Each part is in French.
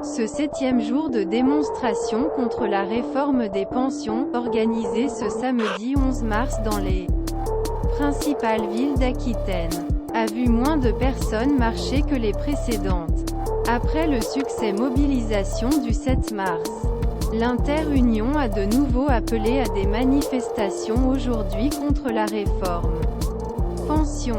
Ce 7e jour de démonstration contre la réforme des pensions, organisé ce samedi 11 mars dans les principales villes d'Aquitaine, a vu moins de personnes marcher que les précédentes. Après le succès mobilisation du 7 mars, l'Inter-Union a de nouveau appelé à des manifestations aujourd'hui contre la réforme pension,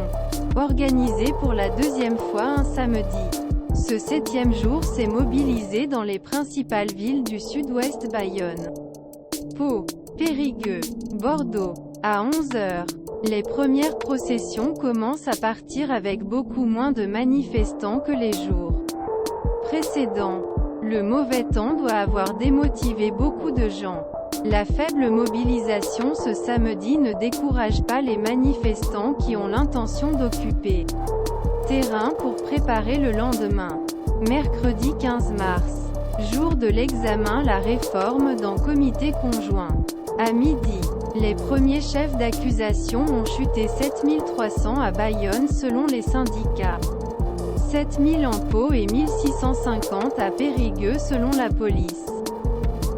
organisée pour la deuxième fois un samedi. Ce 7e jour s'est mobilisé dans les principales villes du sud-ouest: Bayonne, Pau, Périgueux, Bordeaux. À 11 h, les premières processions commencent à partir avec beaucoup moins de manifestants que les jours précédents. Le mauvais temps doit avoir démotivé beaucoup de gens. La faible mobilisation ce samedi ne décourage pas les manifestants qui ont l'intention d'occuper terrain pour préparer le lendemain. Mercredi 15 mars, jour de l'examen la réforme dans comité conjoint. À midi, les premiers chefs d'accusation ont chuté 7300 à Bayonne selon les syndicats, 7000 en Pau et 1650 à Périgueux selon la police.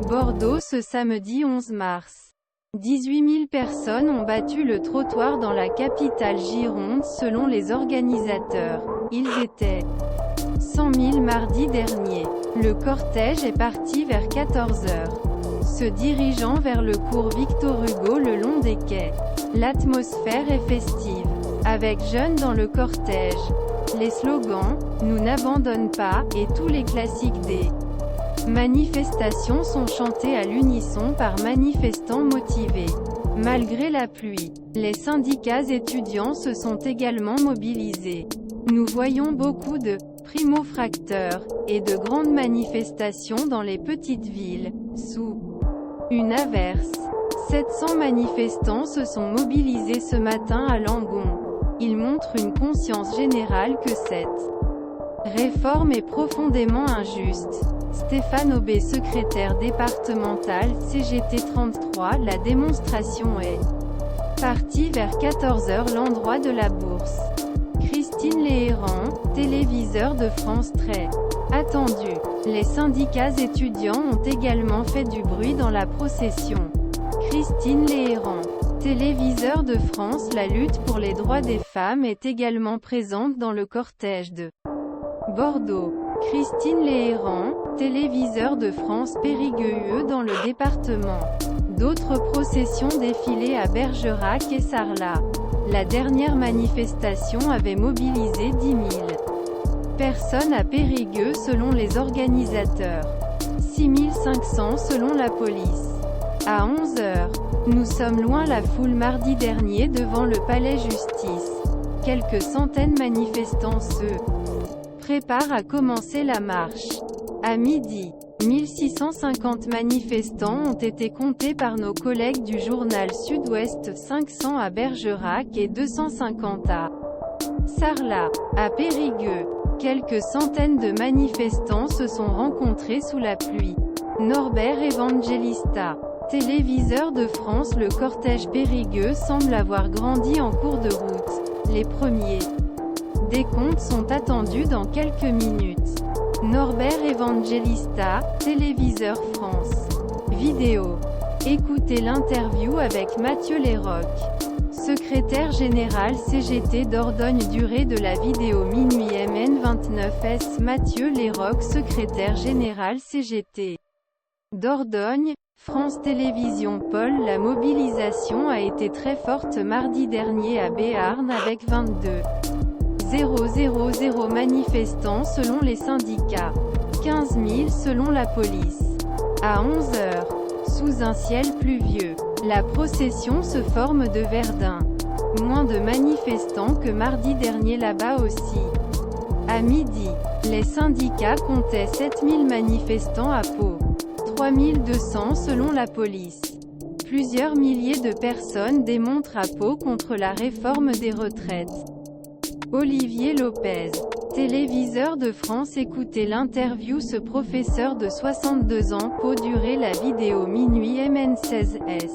Bordeaux ce samedi 11 mars. 18 000 personnes ont battu le trottoir dans la capitale Gironde selon les organisateurs. Ils étaient 100 000 mardi dernier. Le cortège est parti vers 14 h, se dirigeant vers le cours Victor Hugo le long des quais. L'atmosphère est festive, avec jeunes dans le cortège. Les slogans « Nous n'abandonne pas » et tous les classiques des manifestations sont chantés à l'unisson par manifestants motivés. Malgré la pluie, les syndicats étudiants se sont également mobilisés. Nous voyons beaucoup de primo-fracteurs et de grandes manifestations dans les petites villes. Sous une averse, 700 manifestants se sont mobilisés ce matin à Langon. Ils montrent une conscience générale que cette réforme est profondément injuste. Stéphane Aubé, secrétaire départemental CGT 33. La démonstration est partie vers 14 h l'endroit de la Bourse. Christine Léhéran, téléviseur de France très attendu. Les syndicats étudiants ont également fait du bruit dans la procession. Christine Léhéran, téléviseur de France. La lutte pour les droits des femmes est également présente dans le cortège de Bordeaux. Christine Léhéran, téléviseur de France Périgueux dans le département. D'autres processions défilaient à Bergerac et Sarlat. La dernière manifestation avait mobilisé 10 000 personnes à Périgueux selon les organisateurs. 6 500 selon la police. À 11 h, nous sommes loin la foule mardi dernier devant le palais justice. Quelques centaines manifestants se préparent à commencer la marche. À midi, 1650 manifestants ont été comptés par nos collègues du journal Sud-Ouest, 500 à Bergerac et 250 à Sarlat. À Périgueux, quelques centaines de manifestants se sont rencontrés sous la pluie. Norbert Evangelista, téléviseur de France. Le cortège Périgueux semble avoir grandi en cours de route. Les premiers décomptes sont attendus dans quelques minutes. Norbert Evangelista, téléviseur France. Vidéo. Écoutez l'interview avec Mathieu Léroc, secrétaire général CGT Dordogne. Durée de la vidéo minuit MN29S. Mathieu Léroc, secrétaire général CGT Dordogne, France Télévisions. Paul, la mobilisation a été très forte mardi dernier à Béarn avec 22 000 manifestants selon les syndicats, 15 000 selon la police. À 11 h, sous un ciel pluvieux, la procession se forme de Verdun. Moins de manifestants que mardi dernier là-bas aussi. À midi, les syndicats comptaient 7 000 manifestants à Pau, 3 200 selon la police. Plusieurs milliers de personnes démontrent à Pau contre la réforme des retraites. Olivier Lopez, téléviseur de France. Écoutez l'interview. Ce professeur de 62 ans, Pau. Durée la vidéo minuit MN16S.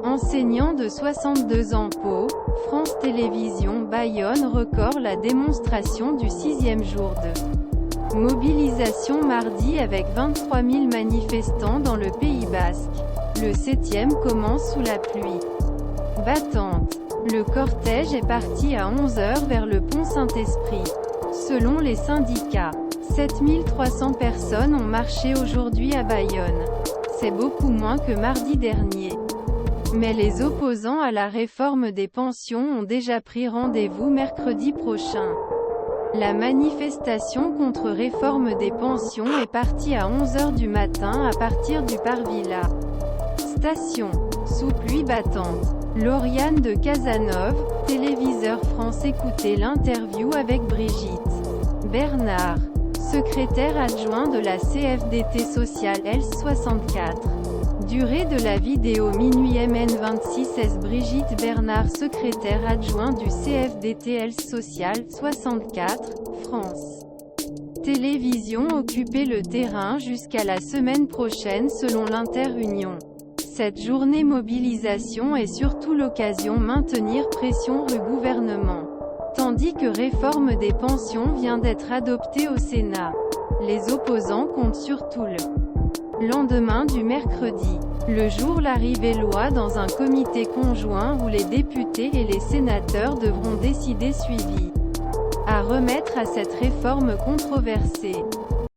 Enseignant de 62 ans, Pau, France Télévisions. Bayonne. Record. La démonstration du 6e jour de Mobilisation mardi avec 23 000 manifestants dans le Pays Basque. Le 7e commence sous la pluie battante. Le cortège est parti à 11 h vers le pont Saint-Esprit. Selon les syndicats, 7300 personnes ont marché aujourd'hui à Bayonne. C'est beaucoup moins que mardi dernier. Mais les opposants à la réforme des pensions ont déjà pris rendez-vous mercredi prochain. La manifestation contre réforme des pensions est partie à 11 h du matin à partir du Parvilla Station. Sous pluie battante. Lauriane de Casanove, téléviseur France. Écoutez l'interview avec Brigitte Bernard, secrétaire adjoint de la CFDT sociale L64. Durée de la vidéo minuit MN26S. Brigitte Bernard, secrétaire adjoint du CFDT L social 64, France. Télévision. Occuper le terrain jusqu'à la semaine prochaine selon l'Interunion. Cette journée mobilisation est surtout l'occasion maintenir pression rue gouvernement. Tandis que réforme des pensions vient d'être adoptée au Sénat. Les opposants comptent surtout le lendemain du mercredi, le jour l'arrivée loi dans un comité conjoint où les députés et les sénateurs devront décider suivi à remettre à cette réforme controversée.